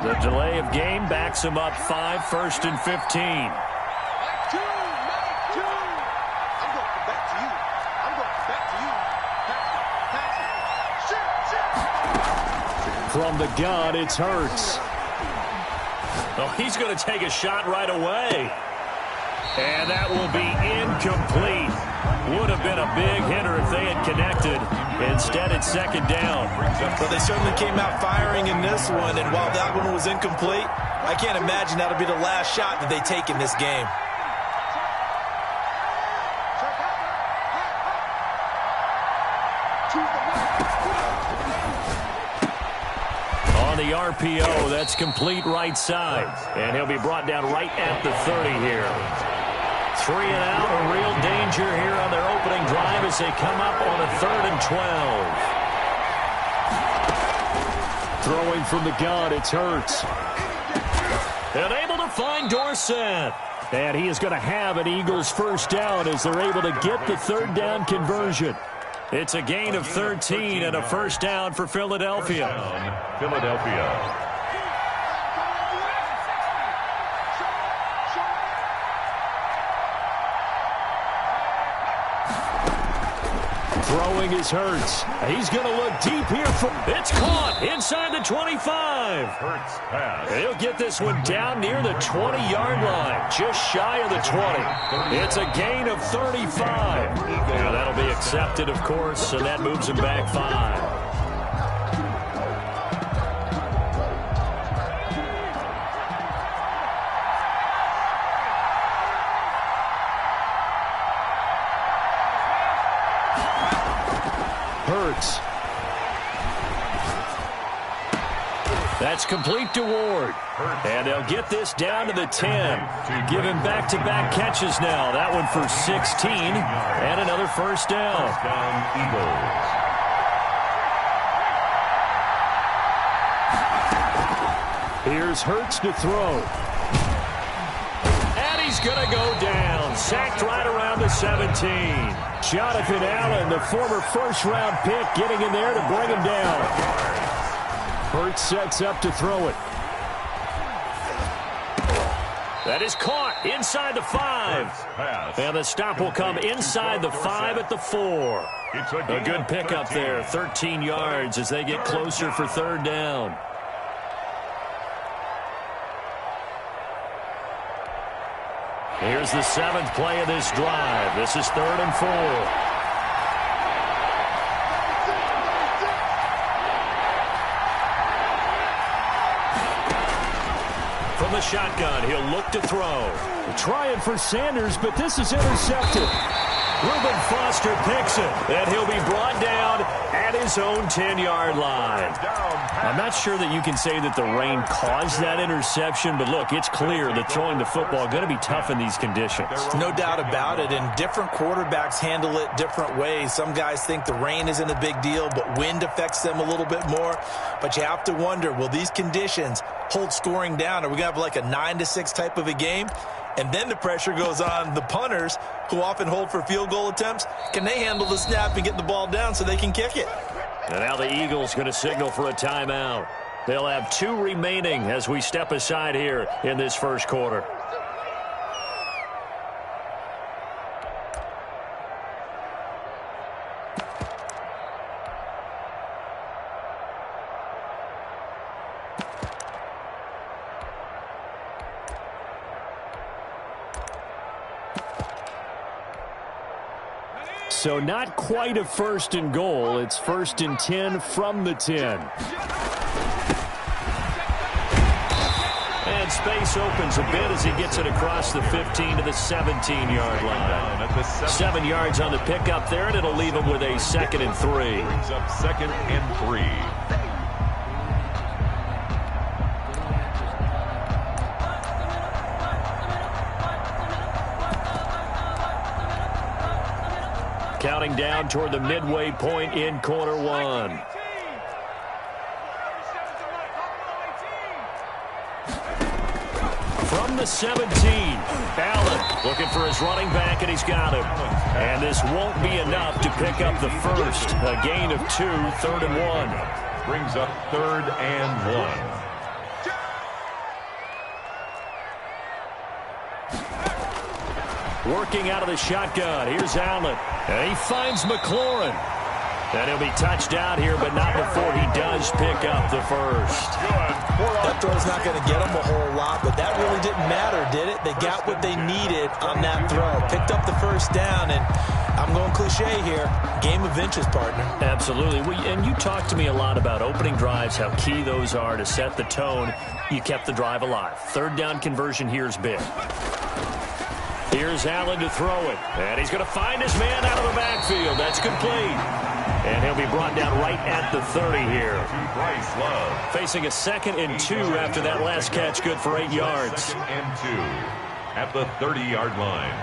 The delay of game backs him up 5, 1st and 15. From the gun, it's Hurts. Oh, he's going to take a shot right away. And that will be incomplete. Would have been a big hitter if they had connected. Instead, it's 2nd down. Well, they certainly came out firing in this one, and while that one was incomplete, I can't imagine that'll be the last shot that they take in this game. On the RPO, that's complete right side. And he'll be brought down right at the 30 here. 3 and out, a real danger here on their opening drive as they come up on a 3rd and 12. Throwing from the gun, it's Hurts. And able to find Dorsett. And he is going to have an Eagles first down as they're able to get the 3rd down conversion. It's a gain of 13 and a first down for Philadelphia. Philadelphia. Throwing is Hurts. He's going to look deep here. It's caught inside the 25. Hurts pass. He'll get this one down near the 20-yard line, just shy of the 20. It's a gain of 35. Now that'll be accepted, of course, and that moves him back 5. Hurts. That's complete to Ward. And they'll get this down to the 10. Give him back-to-back catches now. That one for 16 and another first down. Here's Hurts to throw. And he's going to go down. Sacked right around the 17. Jonathan Allen, the former first-round pick, getting in there to bring him down. Hurts sets up to throw it. That is caught inside the 5. And the stop will come inside the 5 at the 4. A good pickup there, 13 yards as they get closer for 3rd down. Here's the 7th play of this drive. This is 3rd and 4. From the shotgun, he'll look to throw. Trying for Sanders, but this is intercepted. Reuben Foster picks it, and he'll be brought down at his own 10-yard line. I'm not sure that you can say that the rain caused that interception, but look, it's clear that throwing the football is going to be tough in these conditions. No doubt about it, and different quarterbacks handle it different ways. Some guys think the rain isn't a big deal, but wind affects them a little bit more. But you have to wonder, will these conditions hold scoring down? Are we going to have like a 9-6 type of a game? And then the pressure goes on the punters, who often hold for field goal attempts. Can they handle the snap and get the ball down so they can kick it? And now the Eagles going to signal for a timeout. They'll have 2 remaining as we step aside here in this first quarter. So not quite a 1st and goal. It's 1st and 10 from the 10. And space opens a bit as he gets it across the 15 to the 17-yard line. 7 yards on the pickup there, and it'll leave him with a 2nd and 3. Brings up 2nd and 3. Counting down toward the midway point in quarter 1. From the 17, Allen looking for his running back, and he's got him. And this won't be enough to pick up the first. A gain of 2, 3rd and 1. Brings up 3rd and 1. Working out of the shotgun. Here's Allen. And he finds McLaurin. And he'll be touched out here, but not before he does pick up the first. That throw's not going to get them a whole lot, but that really didn't matter, did it? They got what they needed on that throw. Picked up the first down, and I'm going cliche here. Game of inches, partner. Absolutely. And you talked to me a lot about opening drives, how key those are to set the tone. You kept the drive alive. Third down conversion here is big. Here's Allen to throw it. And he's going to find his man out of the backfield. That's complete. And he'll be brought down right at the 30 here. Facing a 2nd and 2 after that last catch, good for 8 yards. 2nd and 2 at the 30-yard line.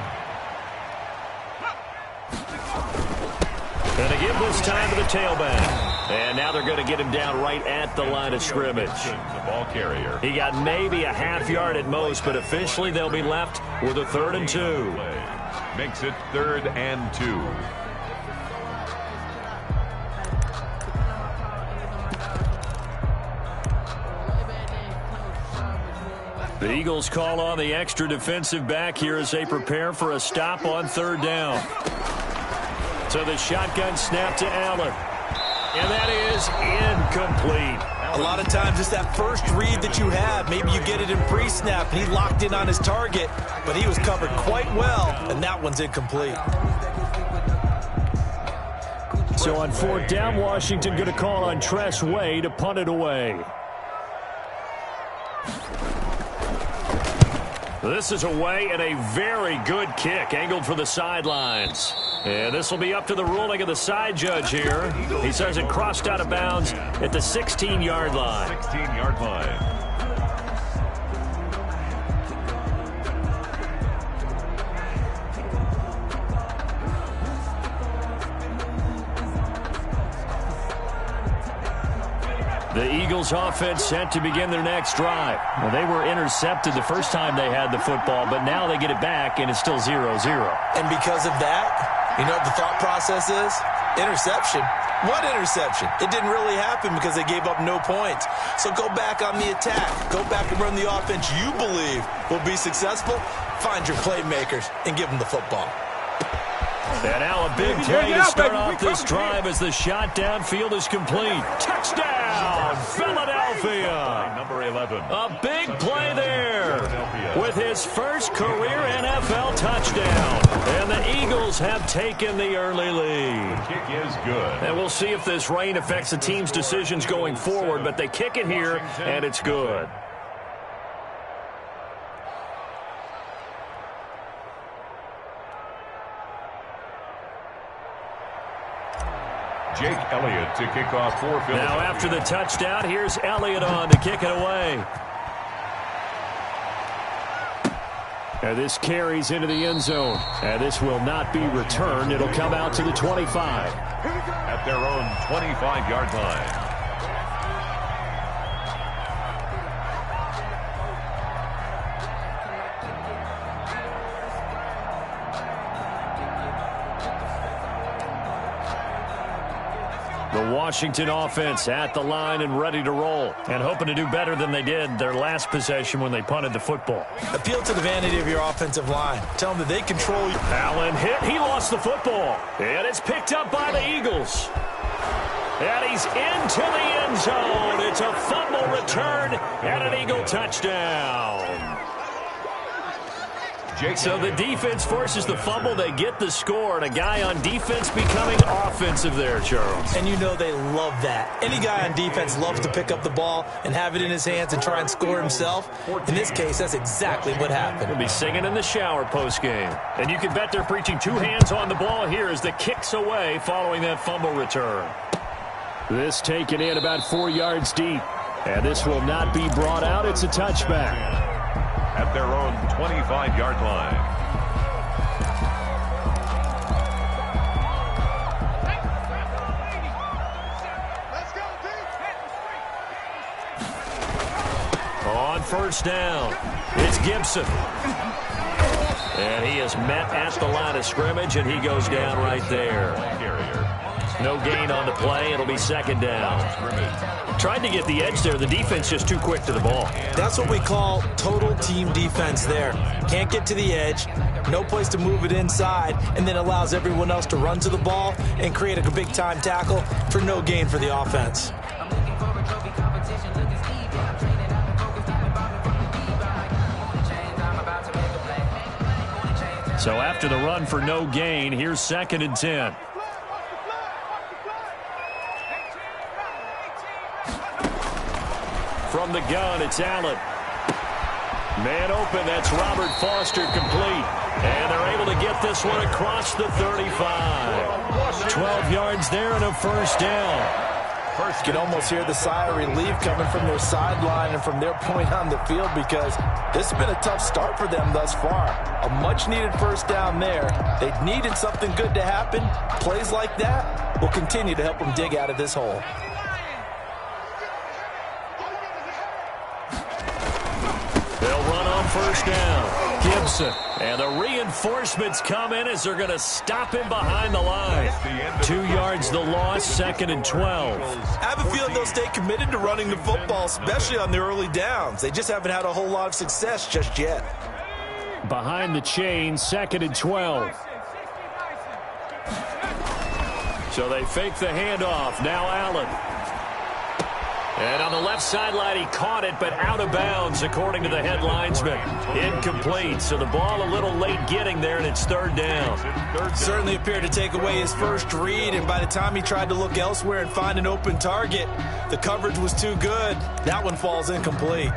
Going to give this time to the tailback. And now they're going to get him down right at the line of scrimmage. The ball carrier. He got maybe a half yard at most, but officially they'll be left with a 3rd and 2. Makes it 3rd and 2. The Eagles call on the extra defensive back here as they prepare for a stop on 3rd down. So the shotgun snap to Allen. And that is incomplete. A lot of times it's that first read that you have. Maybe you get it in pre-snap, and he locked in on his target, but he was covered quite well, and that one's incomplete. So on 4th down, Washington going to call on Tress Way to punt it away. This is away and a very good kick, angled for the sidelines. And this will be up to the ruling of the side judge here. He says it crossed out of bounds at the 16-yard line. 16-yard line. The Eagles offense set to begin their next drive. Well, they were intercepted the first time they had the football, but now they get it back, and it's still 0-0. And because of that, you know what the thought process is? Interception. What interception? It didn't really happen because they gave up no points. So go back on the attack. Go back and run the offense you believe will be successful. Find your playmakers and give them the football. And now a big play to start off this drive as the shot downfield is complete. Touchdown, Philadelphia. Number 11. A big play there with his first career NFL touchdown. And the Eagles have taken the early lead. The kick is good. And we'll see if this rain affects the team's decisions going forward, but they kick it here, and it's good. Jake Elliott to kick off for Philadelphia. Now after the touchdown, here's Elliott on to kick it away. And this carries into the end zone. And this will not be returned. It'll come out to the 25. At their own 25-yard line. The Washington offense at the line and ready to roll, and hoping to do better than they did their last possession when they punted the football. Appeal to the vanity of your offensive line. Tell them that they control you. Allen hit. He lost the football. And it's picked up by the Eagles. And he's into the end zone. It's a fumble return and an Eagle touchdown. So the defense forces the fumble. They get the score, and a guy on defense becoming offensive there, Charles. And you know they love that. Any guy on defense loves to pick up the ball and have it in his hands and try and score himself. In this case, that's exactly what happened. He'll be singing in the shower post-game. And you can bet they're preaching two hands on the ball here as the kick's away following that fumble return. This taken in about 4 yards deep. And this will not be brought out. It's a touchback. At their own 25-yard line. On first down, it's Gibson. And he is met at the line of scrimmage, and he goes down right there. No gain on the play. It'll be second down. Tried to get the edge there. The defense just too quick to the ball. That's what we call total team defense there. Can't get to the edge, no place to move it inside, and then allows everyone else to run to the ball and create a big-time tackle for no gain for the offense. So after the run for no gain, here's 2nd and 10. From the gun, it's Allen. Man open, that's Robert Foster complete. And they're able to get this one across the 35. 12 yards there and a first down. You can almost hear the sigh of relief coming from their sideline and from their point on the field, because this has been a tough start for them thus far. A much-needed first down there. They needed something good to happen. Plays like that will continue to help them dig out of this hole. They'll run on first down. Gibson. And the reinforcements come in as they're going to stop him behind the line. 2 yards the loss, 2nd and 12. I have a feeling they'll stay committed to running the football, especially on the early downs. They just haven't had a whole lot of success just yet. Behind the chain, 2nd and 12. So they fake the handoff. Now Allen. And on the left sideline, he caught it, but out of bounds, according to the head linesman. Incomplete, so the ball a little late getting there, and it's 3rd down. Certainly appeared to take away his first read, and by the time he tried to look elsewhere and find an open target, the coverage was too good. That one falls incomplete.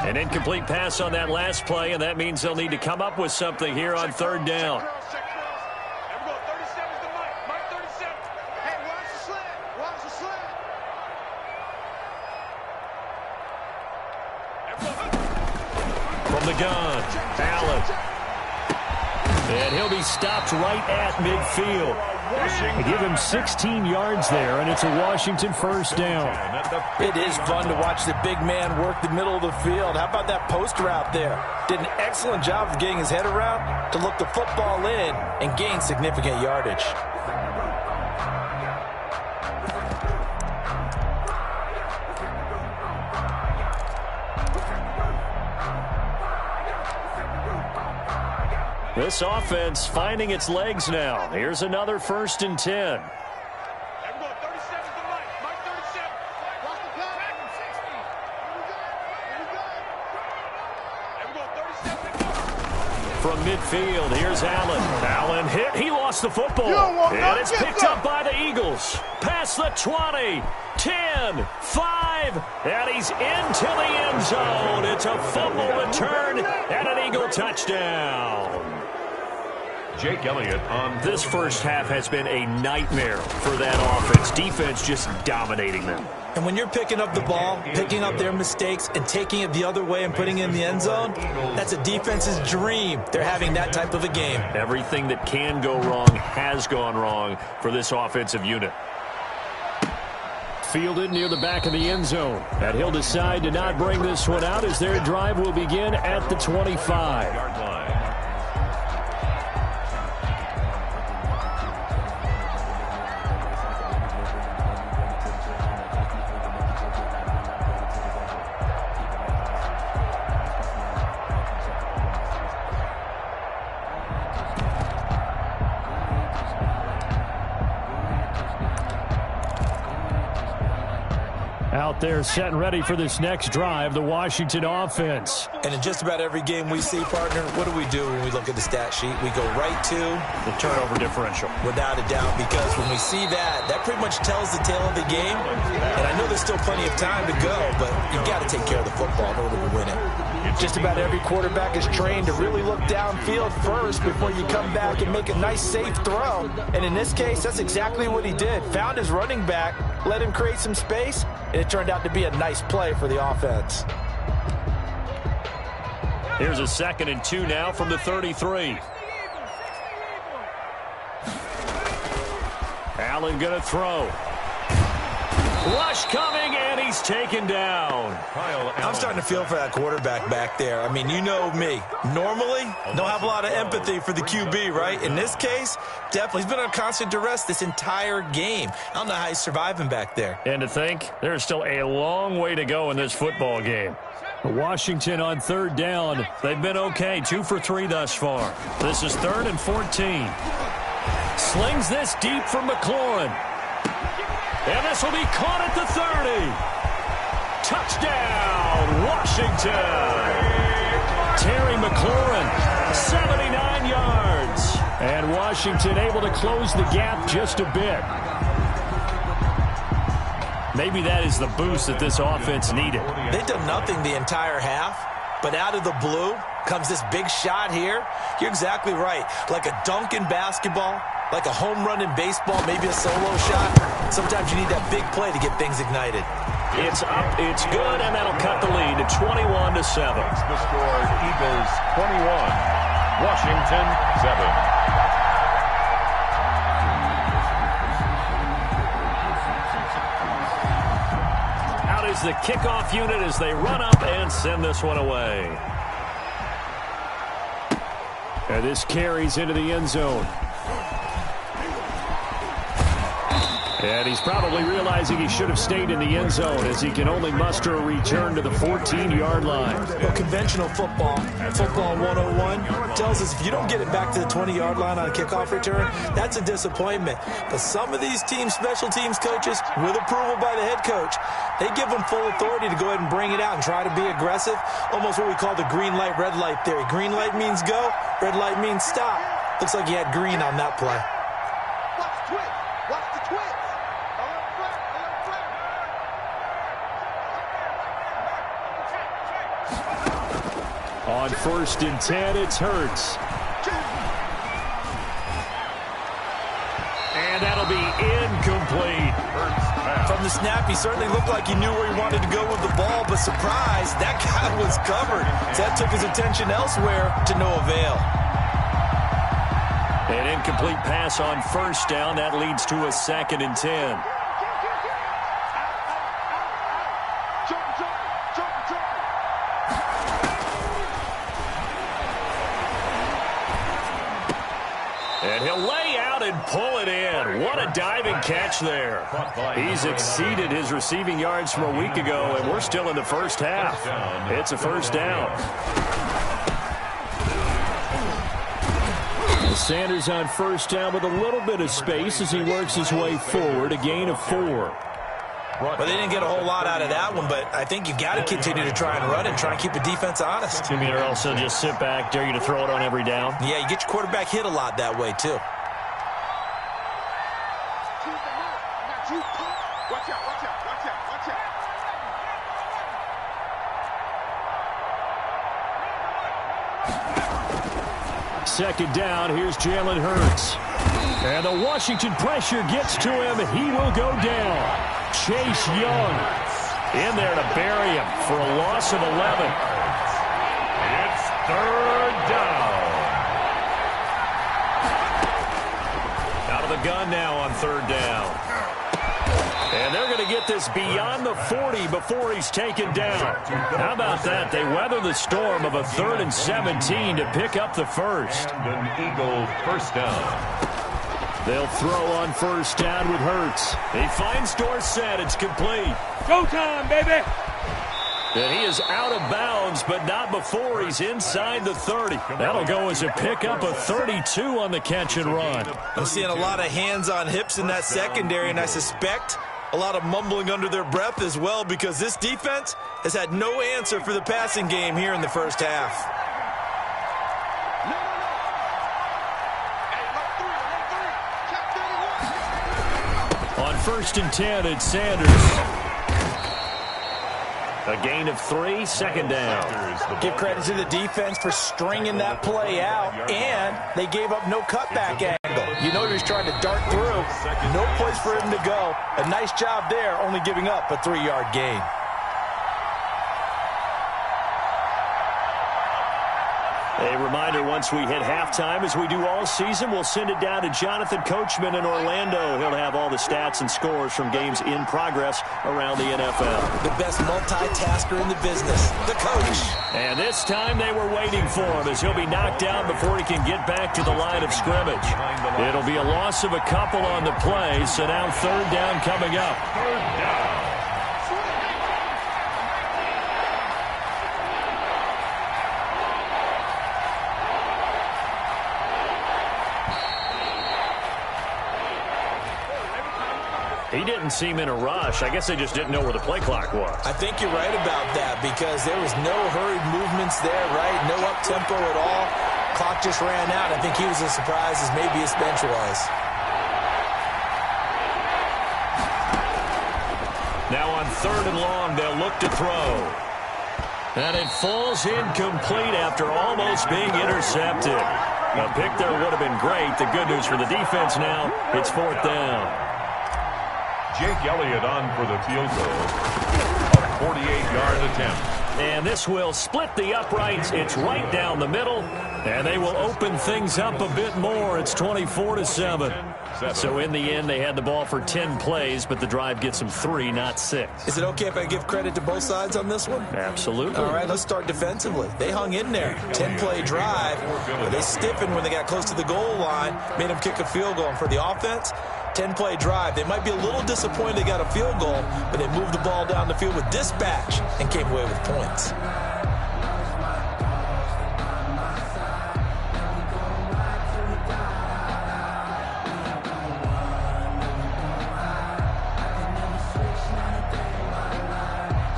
An incomplete pass on that last play, and that means they'll need to come up with something here on 3rd down. From the gun, Allen. And he'll be stopped right at midfield. They give him 16 yards there, and it's a Washington first down. It is fun to watch the big man work the middle of the field. How about that post route there? Did an excellent job of getting his head around to look the football in and gain significant yardage. This offense finding its legs now. Here's another 1st and 10. From midfield, here's Allen. Allen hit. He lost the football. And it's picked up by the Eagles. Past the 20, 10, 5, and he's into the end zone. It's a fumble return and an Eagle touchdown. Jake Elliott on this first half has been a nightmare for that offense. Defense just dominating them. And when you're picking up the ball, picking up their mistakes, and taking it the other way and putting it in the end zone, that's a defense's dream. They're having that type of a game. Everything that can go wrong has gone wrong for this offensive unit. Fielded near the back of the end zone. And he'll decide to not bring this one out as their drive will begin at the 25. Out there set and ready for this next drive, the Washington offense. And in just about every game we see, partner, what do we do when we look at the stat sheet? We go right to the turnover differential. Without a doubt, because when we see that, that pretty much tells the tale of the game. And I know there's still plenty of time to go, but you've got to take care of the football in order to win it. Just about every quarterback is trained to really look downfield first before you come back and make a nice, safe throw. And in this case, that's exactly what he did. Found his running back, let him create some space, and it turned out to be a nice play for the offense. Here's a 2nd and 2 now from the 33. Allen going to throw. Rush coming, and he's taken down. I'm starting to feel for that quarterback back there. I mean, you know me. Normally, don't have a lot of empathy for the QB, right? In this case, definitely. He's been on constant duress this entire game. I don't know how he's surviving back there. And to think, there's still a long way to go in this football game. Washington on third down. They've been okay, 2 for 3 thus far. This is 3rd and 14. Slings this deep for McLaurin. And this will be caught at the 30. Touchdown, Washington. Terry McLaurin, 79 yards. And Washington able to close the gap just a bit. Maybe that is the boost that this offense needed. They've done nothing the entire half, but out of the blue comes this big shot here. You're exactly right. Like a dunk in basketball, like a home run in baseball, maybe a solo shot. Sometimes you need that big play to get things ignited. It's up, it's good, and that'll cut the lead to 21-7. The score, Eagles 21, Washington 7. Is the kickoff unit as they run up and send this one away. And this carries into the end zone. And he's probably realizing he should have stayed in the end zone as he can only muster a return to the 14-yard line. Well, conventional football 101, tells us if you don't get it back to the 20-yard line on a kickoff return, that's a disappointment. But some of these teams, special teams coaches, with approval by the head coach, they give them full authority to go ahead and bring it out and try to be aggressive, almost what we call the green light, red light theory. Green light means go, red light means stop. Looks like he had green on that play. Watch the twist. Watch the twist. On 1st and 10, it's Hurts. And that'll be incomplete. From the snap, he certainly looked like he knew where he wanted to go with the ball, but surprise, that guy was covered. So that took his attention elsewhere to no avail. An incomplete pass on 1st down. That leads to a 2nd and 10. And he'll lay out and pull it in. What a diving catch there. He's exceeded his receiving yards from a week ago, and we're still in the first half. It's a 1st down. Sanders on 1st down with a little bit of space as he works his way forward. A gain of 4. Well, they didn't get a whole lot out of that one, but I think you've got to continue to try and run and try and keep the defense honest. You mean, or else they'll just sit back, dare you to throw it on every down? Yeah, you get your quarterback hit a lot that way, too. Watch out, watch out, watch out, watch out. Second down, here's Jalen Hurts. And the Washington pressure gets to him. He will go down. Chase Young in there to bury him for a loss of 11. It's 3rd down. Out of the gun now on 3rd down. And they're going to get this beyond the 40 before he's taken down. How about that? They weather the storm of a 3rd and 17 to pick up the first. An Eagle 1st down. They'll throw on 1st down with Hurts. He finds Dorsett. It's complete. Go time, baby. And he is out of bounds, but not before he's inside the 30. That'll go as a pickup of 32 on the catch and run. I'm seeing a lot of hands on hips in that secondary, and I suspect a lot of mumbling under their breath as well, because this defense has had no answer for the passing game here in the first half. On 1st and 10, it's Sanders. A gain of 3, 2nd down. Give credit to the defense for stringing that play out, and they gave up no cutback angle. You know he was trying to dart through. No place for him to go. A nice job there, only giving up a 3-yard gain. A reminder, once we hit halftime, as we do all season, we'll send it down to Jonathan Coachman in Orlando. He'll have all the stats and scores from games in progress around the NFL. The best multitasker in the business, the coach. And this time they were waiting for him, as he'll be knocked down before he can get back to the line of scrimmage. It'll be a loss of a couple on the play, so now third down coming up. Third down. He didn't seem in a rush. I guess they just didn't know where the play clock was. I think you're right about that because there was no hurried movements there, right? No up-tempo at all. Clock just ran out. I think he was as surprised as maybe his bench was. Now on third and long, they'll look to throw. And it falls incomplete after almost being intercepted. A pick there would have been great. The good news for the defense now, it's fourth down. Jake Elliott on for the field goal. A 48-yard attempt. And this will split the uprights. It's right down the middle. And they will open things up a bit more. It's 24-7. So in the end, they had the ball for 10 plays, but the drive gets them 3, not 6. Is it okay if I give credit to both sides on this one? Absolutely. All right, let's start defensively. They hung in there. 10-play drive. They stiffened when they got close to the goal line, made them kick a field goal. And for the offense, 10-play drive. They might be a little disappointed they got a field goal, but they moved the ball down the field with dispatch and came away with points.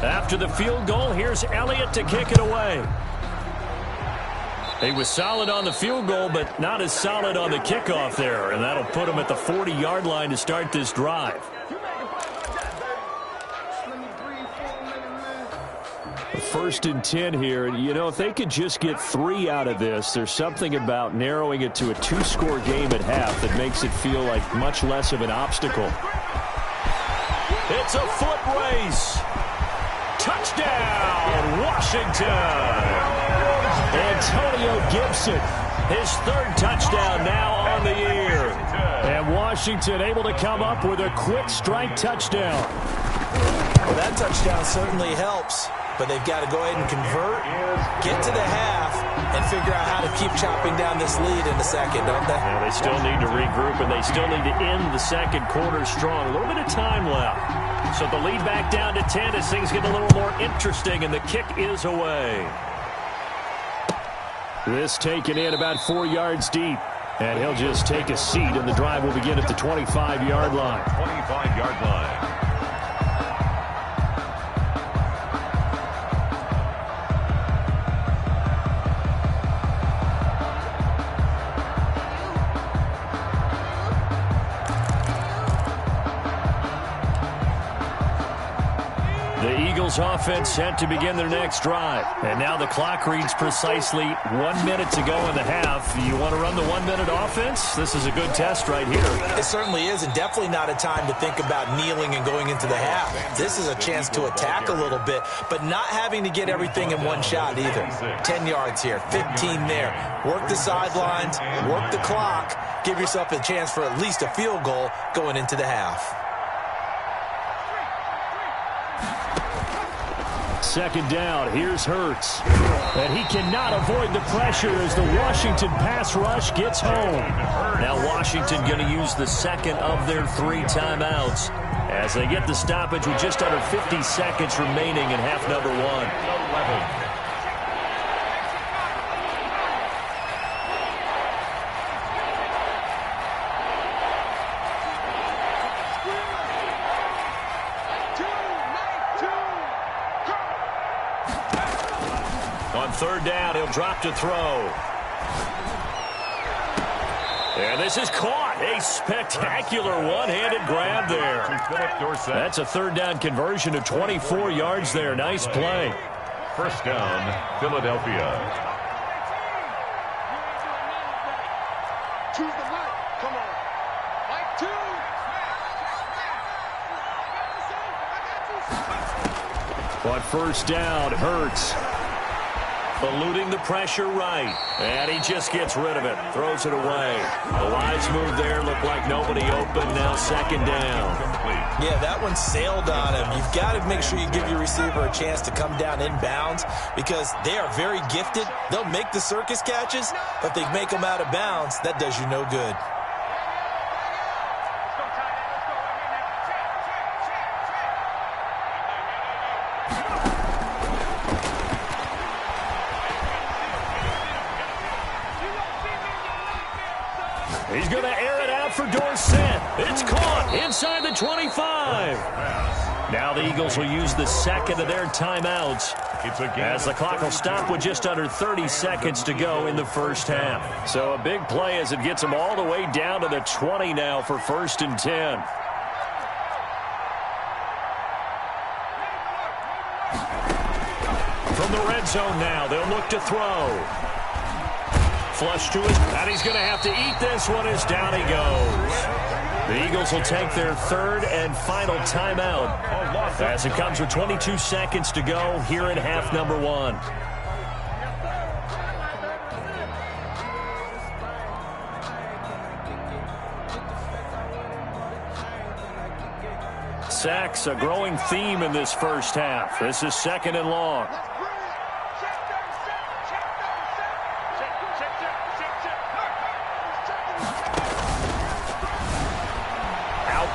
After the field goal, here's Elliott to kick it away. He was solid on the field goal, but not as solid on the kickoff there, and that'll put him at the 40-yard line to start this drive. First and 10 here, and you know, if they could just get 3 out of this, there's something about narrowing it to a 2-score game at half that makes it feel like much less of an obstacle. It's a foot race. Touchdown, Washington. Antonio Gibson, his third touchdown now on the year. And Washington able to come up with a quick strike touchdown. Well, that touchdown certainly helps, but they've got to go ahead and convert, get to the half, and figure out how to keep chopping down this lead in the second, don't they? Yeah, they still need to regroup, and they still need to end the second quarter strong. A little bit of time left. So the lead back down to 10 as things get a little more interesting, and the kick is away. This taken in about 4 yards deep, and he'll just take a seat, and the drive will begin at the 25-yard line. 25-yard line. Offense set to begin their next drive. And now the clock reads precisely 1 minute to go in the half. You want to run the 1-minute offense? This is a good test right here. It certainly is, and definitely not a time to think about kneeling and going into the half. This is a chance to attack a little bit, but not having to get everything in one shot either. 10 yards here, 15 there. Work the sidelines, work the clock, give yourself a chance for at least a field goal going into the half. Second down, here's Hurts. And he cannot avoid the pressure as the Washington pass rush gets home. Now Washington going to use the second of their 3 timeouts as they get the stoppage with just under 50 seconds remaining in half number 1. Third down, he'll drop to throw. And this is caught. A spectacular one-handed grab there. That's a third down conversion to 24 yards there. Nice play. First down, Philadelphia. Choose the light. Come on. Light 2. On first down, Hurts. Eluding the pressure right. And he just gets rid of it. Throws it away. A wise move there. Looked like nobody open. Now second down. Yeah, that one sailed on him. You've got to make sure you give your receiver a chance to come down inbounds because they are very gifted. They'll make the circus catches, but if they make them out of bounds, that does you no good. He's going to air it out for Dorsett. It's caught inside the 25. Now the Eagles will use the second of their timeouts as the clock will stop with just under 30 seconds to go in the first half. So a big play as it gets them all the way down to the 20 now for 1st and 10. From the red zone now, they'll look to throw. Flush to his, and he's going to have to eat this one as down he goes. The Eagles will take their 3rd and final timeout as it comes with 22 seconds to go here in half number 1. Sacks, a growing theme in this first half. This is 2nd and long.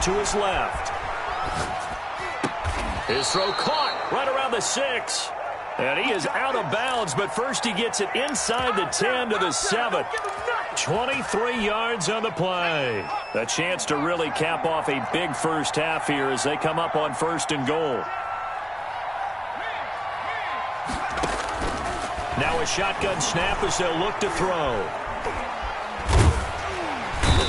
To his left. His throw caught right around the 6. And he is out of bounds, but first he gets it inside the 10 to the 7. 23 yards on the play. A chance to really cap off a big first half here as they come up on 1st and goal. Now a shotgun snap as they'll look to throw.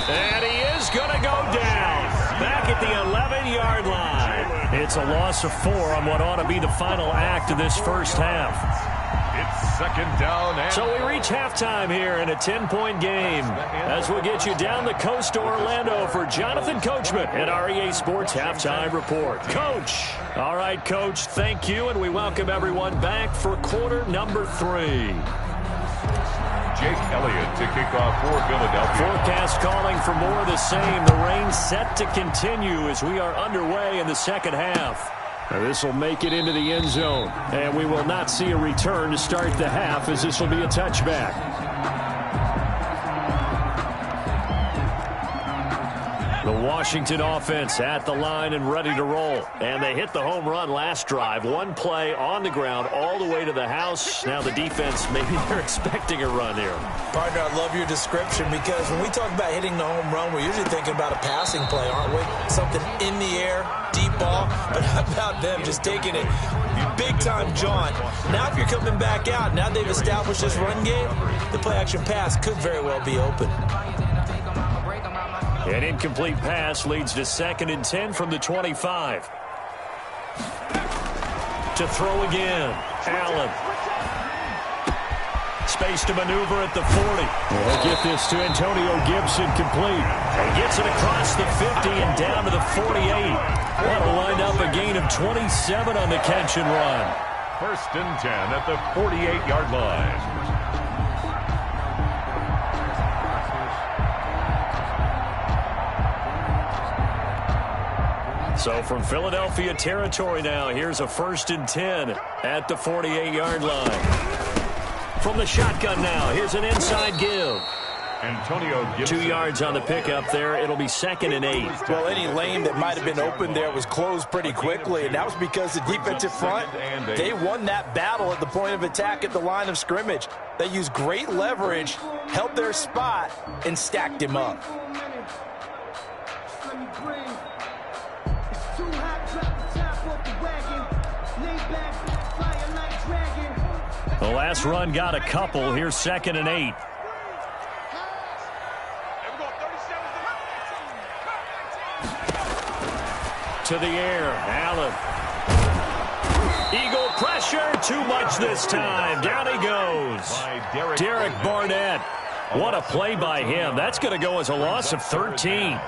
And he is going to go down. Back at the 11-yard line. It's a loss of 4 on what ought to be the final act of this first half. It's 2nd down. And so we reach halftime here in a 10-point game as we'll get you down the coast to Orlando for Jonathan Coachman at our EA Sports Halftime Report. Coach. All right, Coach, thank you, and we welcome everyone back for quarter number 3. Jake Elliott to kick off for Philadelphia. Forecast calling for more of the same. The rain set to continue as we are underway in the second half. This will make it into the end zone, and we will not see a return to start the half as this will be a touchback. The Washington offense at the line and ready to roll. And they hit the home run last drive. One play on the ground all the way to the house. Now the defense, maybe they're expecting a run here. Partner, I love your description because when we talk about hitting the home run, we're usually thinking about a passing play, aren't we? Something in the air, deep ball. But how about them just taking it big-time jaunt? Now if you're coming back out, now they've established this run game, the play-action pass could very well be open. An incomplete pass leads to 2nd and 10 from the 25. To throw again. Allen. Space to maneuver at the 40. We'll get this to Antonio Gibson complete. He gets it across the 50 and down to the 48. That'll wind up a gain of 27 on the catch and run. 1st and 10 at the 48-yard line. So from Philadelphia territory now, here's a 1st and 10 at the 48-yard line. From the shotgun now, here's an inside give. Antonio Gibson. 2 yards on the pickup there. It'll be 2nd and 8. Well, any lane that might have been open there was closed pretty quickly, and that was because the defensive front, they won that battle at the point of attack at the line of scrimmage. They used great leverage, held their spot, and stacked him up. The last run got a couple. Here's 2nd and 8. To the air, Allen. Eagle pressure, too much this time. Down he goes. Derek Barnett. What a play by him. That's going to go as a loss of 13.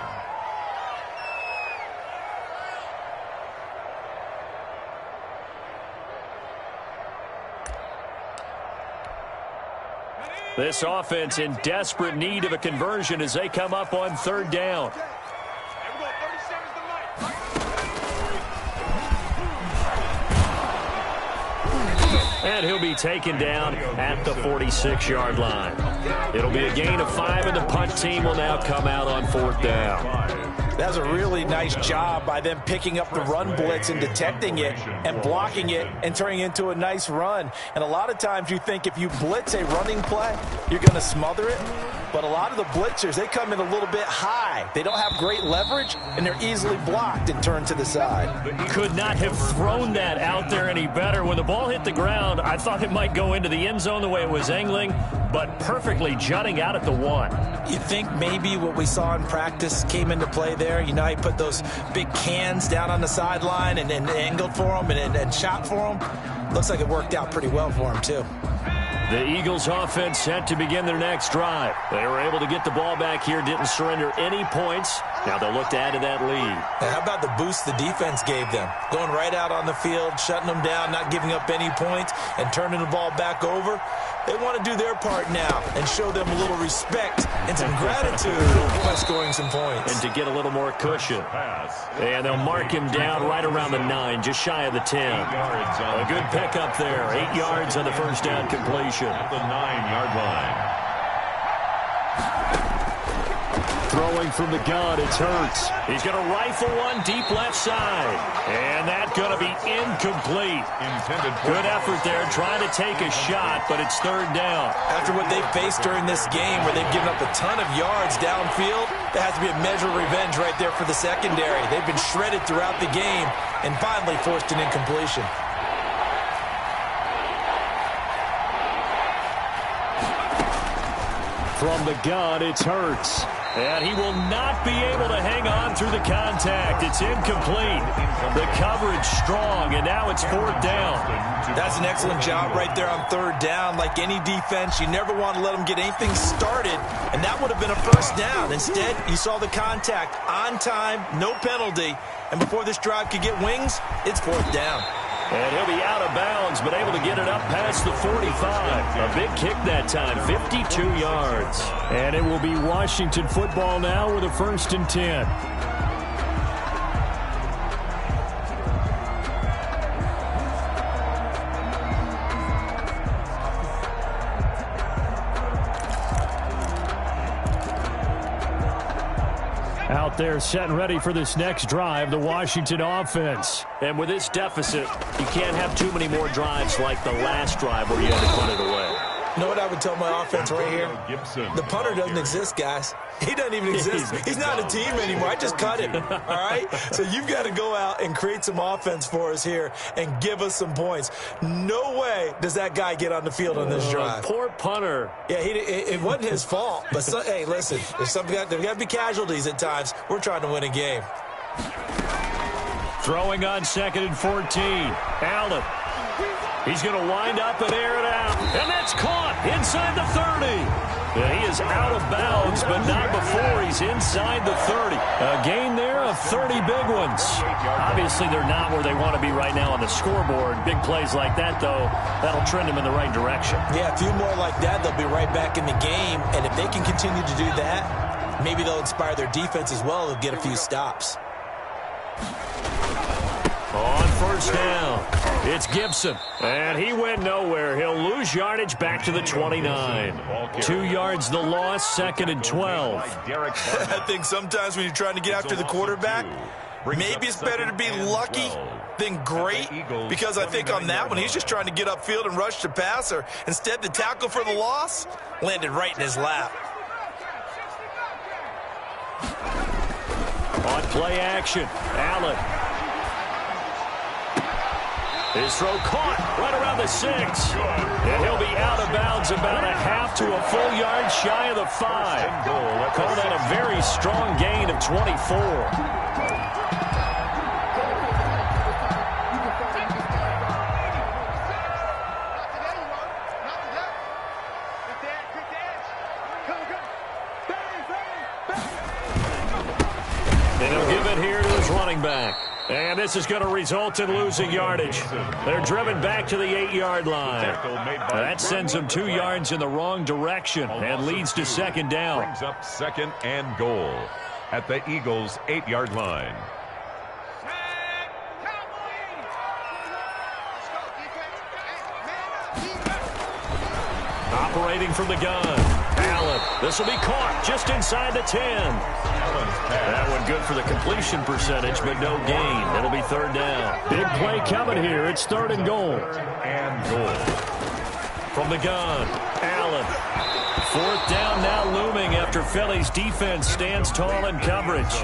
This offense in desperate need of a conversion as they come up on third down. And he'll be taken down at the 46-yard line. It'll be a gain of 5, and the punt team will now come out on fourth down. That's a really nice job by them picking up the run blitz and detecting it and blocking it and turning it into a nice run. And a lot of times you think if you blitz a running play, you're going to smother it. But a lot of the blitzers, they come in a little bit high. They don't have great leverage, and they're easily blocked and turned to the side. Could not have thrown that out there any better. When the ball hit the ground, I thought it might go into the end zone the way it was angling, but perfectly jutting out at the 1. You think maybe what we saw in practice came into play there? You know, he put those big cans down on the sideline and angled for them and shot for them. Looks like it worked out pretty well for him, too. The Eagles offense set to begin their next drive. They were able to get the ball back here, didn't surrender any points. Now they'll look to add to that lead. Now, how about the boost the defense gave them? Going right out on the field, shutting them down, not giving up any points, and turning the ball back over. They want to do their part now and show them a little respect and some gratitude by scoring some points. And to get a little more cushion. And they'll mark him down right around the 9, just shy of the 10. A good pickup there. 8 yards on the first down completion. At the 9-yard line. Throwing from the gun, it's Hurts. He's going to rifle one deep left side. And that's going to be incomplete. Good effort there, trying to take a shot, but it's third down. After what they've faced during this game where they've given up a ton of yards downfield, there has to be a measure of revenge right there for the secondary. They've been shredded throughout the game and finally forced an incompletion. From the gun, it's Hurts. And he will not be able to hang on through the contact. It's incomplete. The coverage strong, and now it's fourth down. That's an excellent job right there on third down. Like any defense, you never want to let them get anything started, and that would have been a first down. Instead, you saw the contact on time, no penalty, and before this drive could get wings, it's fourth down. And he'll be out of bounds, but able to get it up past the 45. A big kick that time, 52 yards. And it will be Washington football now with a 1st and 10. Out there set and ready for this next drive, the Washington offense. And with this deficit, you can't have too many more drives like the last drive where you had to punt it away. You know what I would tell my offense right here? The punter doesn't exist, guys. He doesn't even exist. He's not a team anymore. I just cut him, all right? So you've got to go out and create some offense for us here and give us some points. No way does that guy get on the field on this drive. Poor punter. Yeah, it wasn't his fault. But, hey, listen, there's got to be casualties at times. We're trying to win a game. Throwing on 2nd and 14. Allen. He's going to wind up and air it out. And that's caught inside the 30. And he is out of bounds, but not before he's inside the 30. A gain there of 30 big ones. Obviously, they're not where they want to be right now on the scoreboard. Big plays like that, though, that'll trend them in the right direction. Yeah, a few more like that, they'll be right back in the game. And if they can continue to do that, maybe they'll inspire their defense as well. They'll get a few stops. On first down, it's Gibson. And he went nowhere. He'll lose yardage back to the 29. 2 yards the loss, 2nd and 12. I think sometimes when you're trying to get after the quarterback, maybe it's better to be lucky than great, because I think on that one, he's just trying to get upfield and rush the passer. Instead, the tackle for the loss landed right in his lap. On play action, Allen. His throw caught right around the 6. And he'll be out of bounds about a half to a full yard shy of the 5. Call that a very strong gain of 24. And he'll give it here to his running back. And And this is going to result in losing yardage. They're driven back to the 8-yard line. That sends them 2 yards in the wrong direction and leads to second down. Brings up second and goal at the Eagles' 8-yard line. Operating from the gun. Allen. This will be caught just inside the 10. That one good for the completion percentage, but no gain. It'll be third down. Big play coming here. It's third and goal. And goal. From the gun. Allen. Fourth down now looming after Philly's defense stands tall in coverage.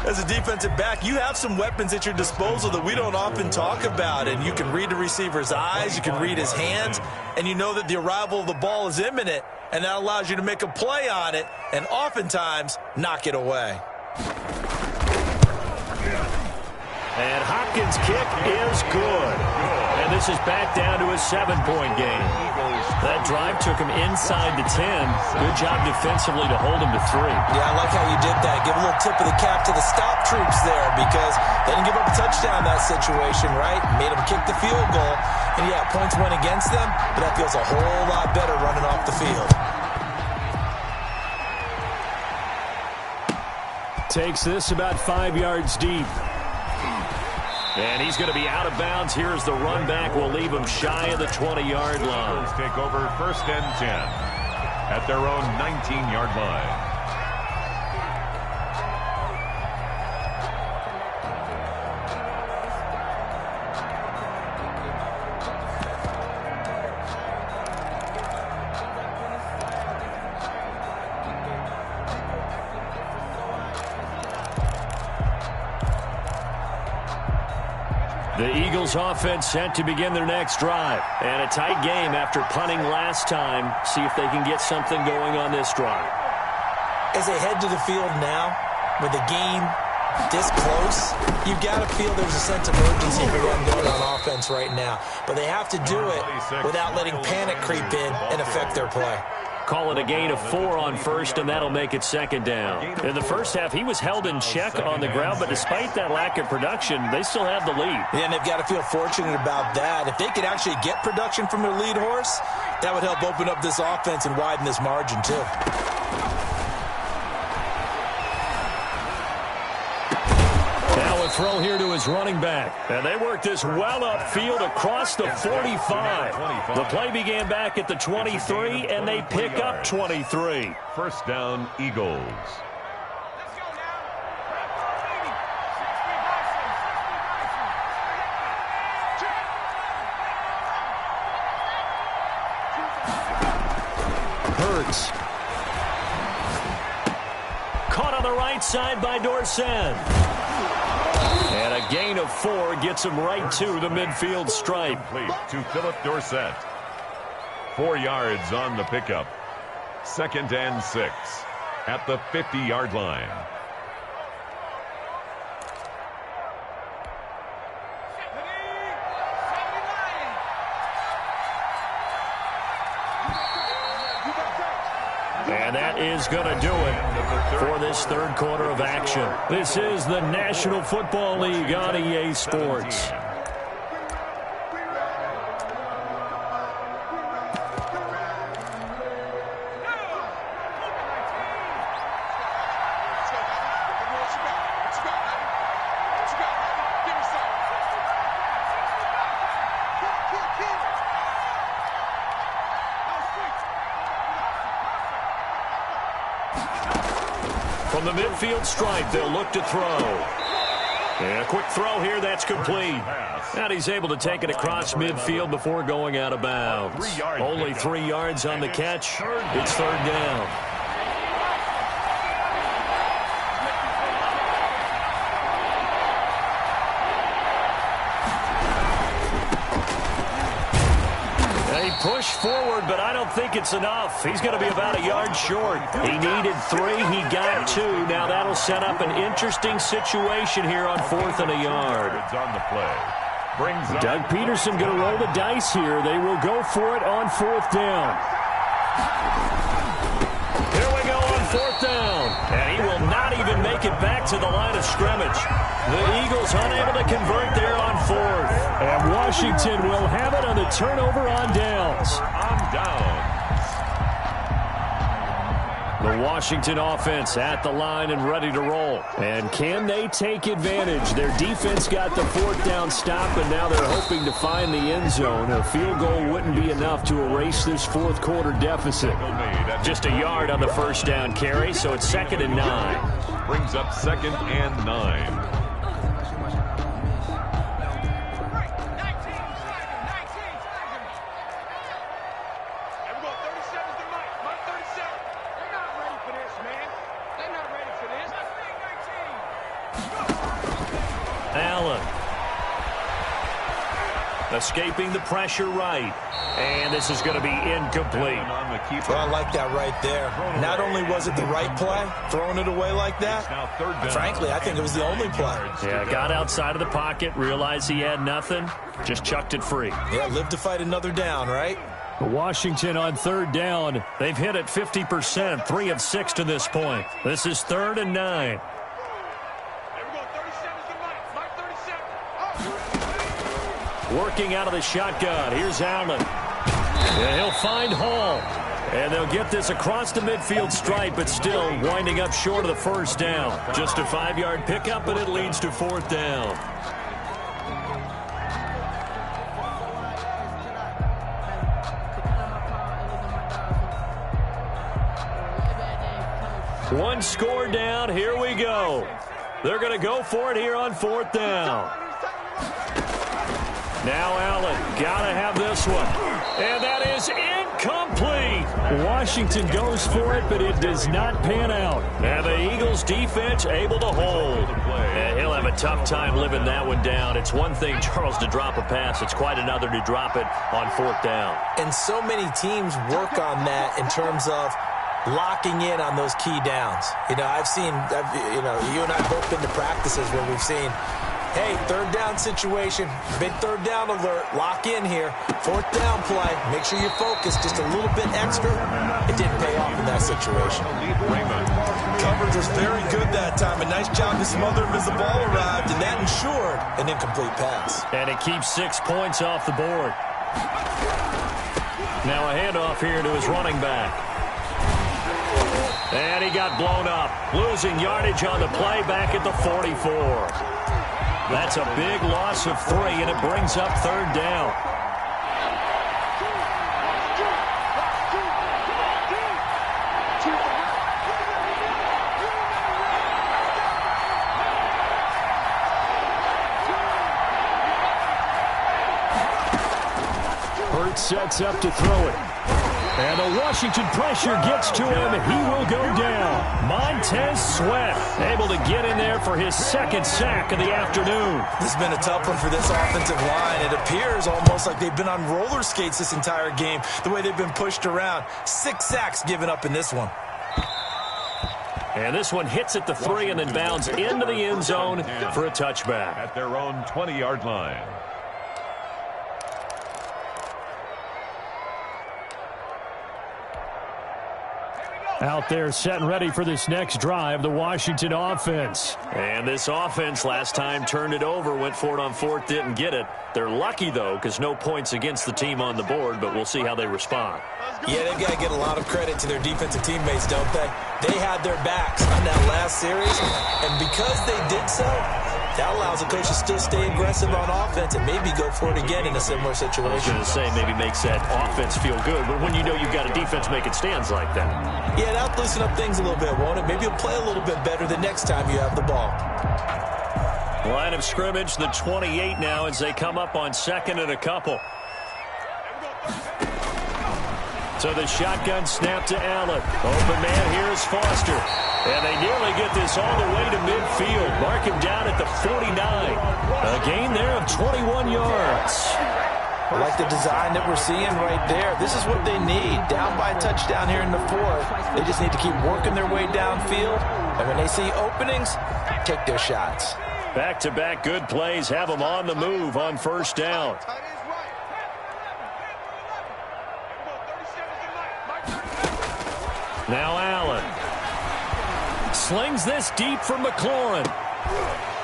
As a defensive back, you have some weapons at your disposal that we don't often talk about. And you can read the receiver's eyes, you can read his hands, and you know that the arrival of the ball is imminent, and that allows you to make a play on it and oftentimes knock it away. And Hopkins' kick is good. And this is back down to a 7-point game. That drive took him inside the 10. Good job defensively to hold him to 3. Yeah, I like how you did that. Give a little tip of the cap to the stop troops there because they didn't give up a touchdown in that situation, right? Made them kick the field goal. And, yeah, points went against them, but that feels a whole lot better running off the field. Takes this about 5 yards deep. And he's going to be out of bounds. Here's the run back. Will leave him shy of the 20-yard line. Eagles take over first and 10 at their own 19-yard line. The Eagles offense set to begin their next drive. And a tight game after punting last time. See if they can get something going on this drive. As they head to the field now, with the game this close, you've got to feel there's a sense of urgency for them going on offense right now. But they have to do it without letting panic creep in and affect their play. Call it a gain of 4 on first, and that'll make it second down. In the first half, he was held in check on the ground, but despite that lack of production, they still have the lead. And they've got to feel fortunate about that. If they could actually get production from their lead horse, that would help open up this offense and widen this margin, too. Now a throw here to his running back. And they work this well upfield across the 45. The play began back at the 23, and they pick up 23. First down, Eagles. Hurts. Caught on the right side by Dorsett. And a gain of 4 gets him right to the midfield stripe. To Philip Dorsett. 4 yards on the pickup. Second and 6 at the 50-yard line. And that is going to do it for this third quarter of action. This is the National Football League on EA Sports. From the midfield stripe, they'll look to throw. And a quick throw here, that's complete. And he's able to take it across midfield before going out of bounds. Only 3 yards on the catch. It's third down. Push forward, but I don't think it's enough. He's going to be about a yard short. He needed 3. He got 2. Now that'll set up an interesting situation here on 4th and a yard. On the play. Doug Peterson going to roll the dice here. They will go for it on 4th down. Here we go on 4th down. And he will not even make take it back to the line of scrimmage. The Eagles unable to convert there on fourth. And Washington will have it on the turnover on downs. On down. The Washington offense at the line and ready to roll. And can they take advantage? Their defense got the fourth down stop, and now they're hoping to find the end zone. A field goal wouldn't be enough to erase this fourth quarter deficit. Just a yard on the first down carry, so it's 2nd and 9. Brings up 2nd and 9. Allen. Escaping the pressure right. And this is going to be incomplete. Well, I like that right there. Not only was it the right play, throwing it away like that, frankly, I think it was the only play. Yeah, got outside of the pocket, realized he had nothing, just chucked it free. Yeah, live to fight another down, right? Washington on 3rd down. They've hit it 50%, 3 of 6 to this point. This is 3rd and 9. Working out of the shotgun. Here's Allen. And he'll find Hall. And they'll get this across the midfield stripe, but still winding up short of the first down. Just a 5-yard pickup, and it leads to 4th down. One score down. Here we go. They're going to go for it here on 4th down. Now Allen, gotta have this one. And that is incomplete. Washington goes for it, but it does not pan out. And the Eagles defense able to hold. And he'll have a tough time living that one down. It's one thing, Charles, to drop a pass. It's quite another to drop it on 4th down. And so many teams work on that in terms of locking in on those key downs. You know, you and I both been to practices where we've seen, hey, 3rd down situation, big 3rd down alert, lock in here, 4th down play, make sure you focus just a little bit extra. It didn't pay off in that situation. Coverage was very good that time. A nice job to smother him as the ball arrived, and that ensured an incomplete pass. And it keeps 6 points off the board. Now a handoff here to his running back. And he got blown up, losing yardage on the play back at the 44. That's a big loss of 3, and it brings up 3rd down. Hurts sets up to throw it. And the Washington pressure gets to him. He will go down. Montez Sweat able to get in there for his 2nd sack of the afternoon. This has been a tough one for this offensive line. It appears almost like they've been on roller skates this entire game, the way they've been pushed around. 6 sacks given up in this one. And this one hits at the 3 and then bounds into the end zone for a touchback. At their own 20-yard line. Out there set and ready for this next drive, the Washington offense. And this offense last time turned it over, went for it on 4th, didn't get it. They're lucky, though, because no points against the team on the board, but we'll see how they respond. Yeah, they've got to get a lot of credit to their defensive teammates, don't they? They had their backs on that last series, and because they did so, that allows the coach to still stay aggressive on offense and maybe go for it again in a similar situation. I was going to say maybe makes that offense feel good, but when you know you've got a defense making stands like that. Yeah, that'll loosen up things a little bit, won't it? Maybe you'll play a little bit better the next time you have the ball. Line of scrimmage, the 28 now as they come up on 2nd and a couple. So the shotgun snap to Allen. Open man here is Foster. And they nearly get this all the way to midfield. Mark him down at the 49. A gain there of 21 yards. I like the design that we're seeing right there. This is what they need. Down by a touchdown here in the 4th. They just need to keep working their way downfield. And when they see openings, take their shots. Back-to-back good plays have them on the move on 1st down. Now Allen. slings this deep for McLaurin.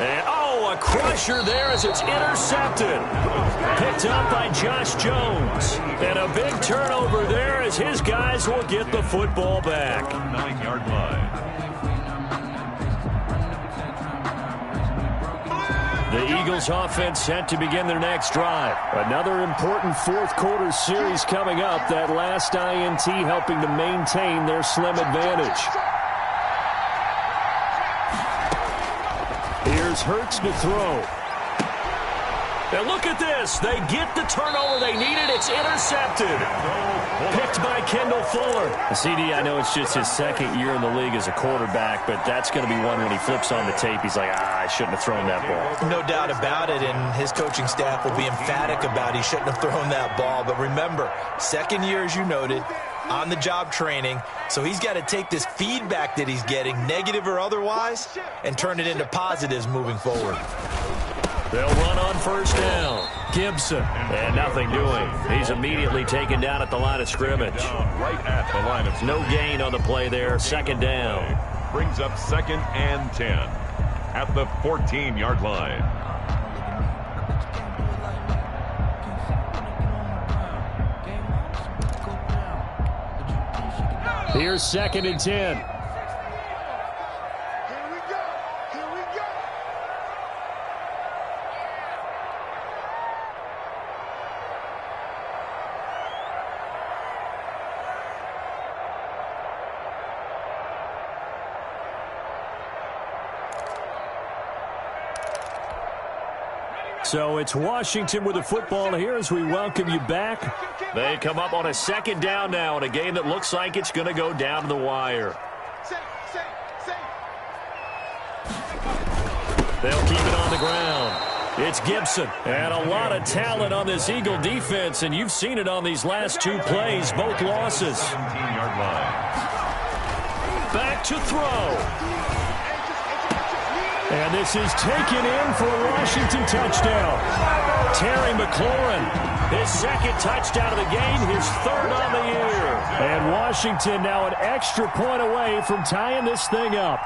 And, a crusher there as it's intercepted. Picked up by Josh Jones. And a big turnover there as his guys will get the football back. 9-yard line. The Eagles offense set to begin their next drive. Another important fourth quarter series coming up. That last INT helping to maintain their slim advantage. Here's Hurts to throw. And look at this. They get the turnover they needed. It's intercepted. Picked by Kendall Fuller. CD, I know it's just his second year in the league as a quarterback, but that's going to be one when he flips on the tape. He's like, I shouldn't have thrown that ball. No doubt about it, and his coaching staff will be emphatic about he shouldn't have thrown that ball. But remember, second year, as you noted, on-the-job training, so he's got to take this feedback that he's getting, negative or otherwise, and turn it into positives moving forward. They'll run on first down. Gibson. And nothing doing. He's immediately taken down at the line of scrimmage. Right at the line of No gain on the play there. Second down. Brings up 2nd and 10 at the 14-yard line. Here's 2nd and 10. So it's Washington with the football here as we welcome you back. They come up on a second down now in a game that looks like it's going to go down to the wire. They'll keep it on the ground. It's Gibson. And a lot of talent on this Eagle defense, and you've seen it on these last two plays, both losses. 17-yard line. Back to throw. And this is taken in for a Washington touchdown. Terry McLaurin, his second touchdown of the game, his third on the year. And Washington now an extra point away from tying this thing up.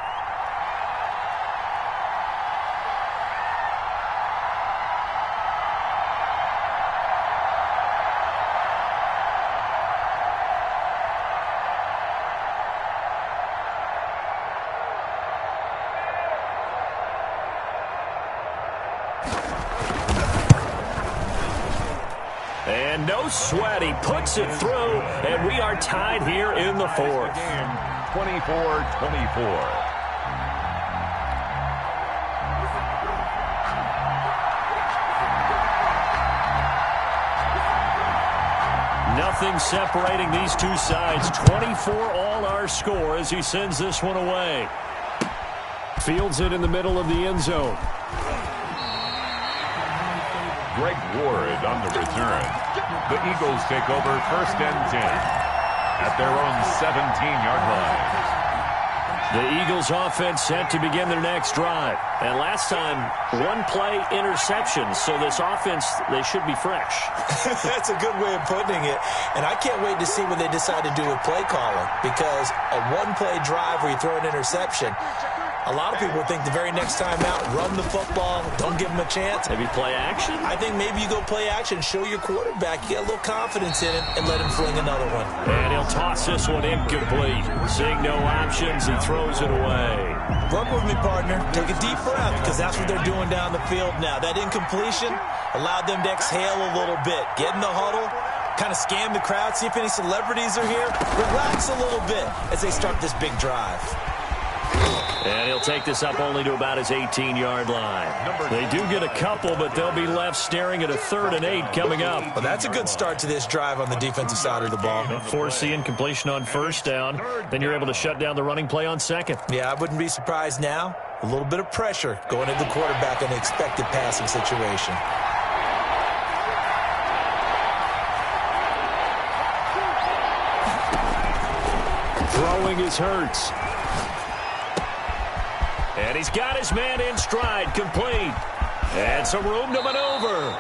And no sweat, he puts it through, and we are tied here in the fourth. 24-24. Nothing separating these two sides. 24 all our score as he sends this one away. Fields it in the middle of the end zone. Greg Ward on the return. The Eagles take over 1st and 10 at their own 17-yard line. The Eagles offense set to begin their next drive. And last time, one play interception. So this offense, they should be fresh. That's a good way of putting it. And I can't wait to see what they decide to do with play calling. Because a one-play drive where you throw an interception, a lot of people think the very next time out, run the football, don't give them a chance. Maybe play action? I think maybe you go play action, show your quarterback, you get a little confidence in it, and let him fling another one. And he'll toss this one incomplete. Seeing no options, he throws it away. Work with me, partner. Take a deep breath, because that's what they're doing down the field now. That incompletion allowed them to exhale a little bit. Get in the huddle, kind of scan the crowd, see if any celebrities are here. Relax a little bit as they start this big drive. And he'll take this up only to about his 18-yard line. They do get a couple, but they'll be left staring at a 3rd and 8 coming up. Well, that's a good start to this drive on the defensive side of the ball. Force the incompletion on first down. Then you're able to shut down the running play on second. Yeah, I wouldn't be surprised now. A little bit of pressure going at the quarterback in the expected passing situation. Throwing is Hurts. And he's got his man in stride, complete. And some room to maneuver.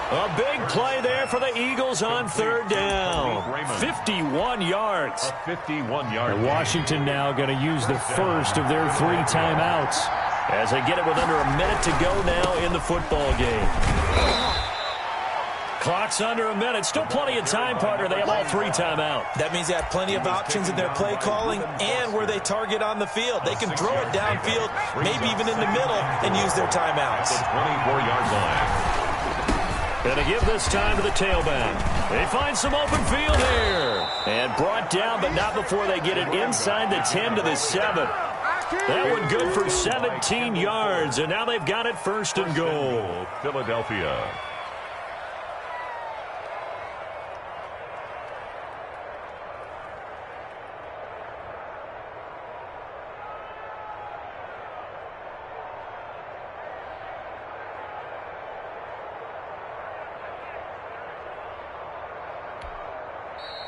A big play there for the Eagles on third down. 51 yards. A 51-yard And Washington now going to use the first of their 3 timeouts as they get it with under a minute to go now in the football game. Clock's under a minute. Still plenty of time, partner. They have all 3 timeouts. That means they have plenty of options in their play calling and where they target on the field. They can throw it downfield, maybe even in the middle, and use their timeouts. The 24-yard line. Going to give this time to the tailback. They find some open field here. And brought down, but not before they get it inside the 10 to the 7. That one good for 17 yards, and now they've got it first and goal. Philadelphia.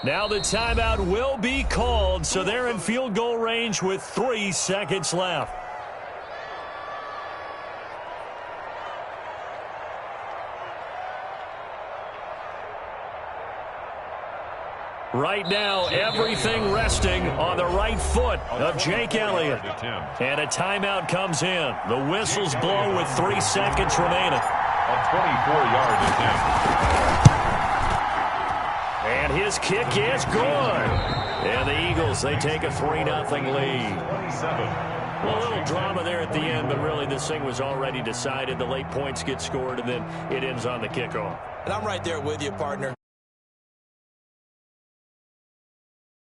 Now the timeout will be called, so they're in field goal range with 3 seconds left. Right now, everything resting on the right foot of Jake Elliott. And a timeout comes in. The whistle's blown with 3 seconds remaining. A 24-yard attempt. And his kick is good. And the Eagles, they take a 3-0 lead. 27. Well, a little drama there at the end, but really this thing was already decided. The late points get scored, and then it ends on the kickoff. And I'm right there with you, partner.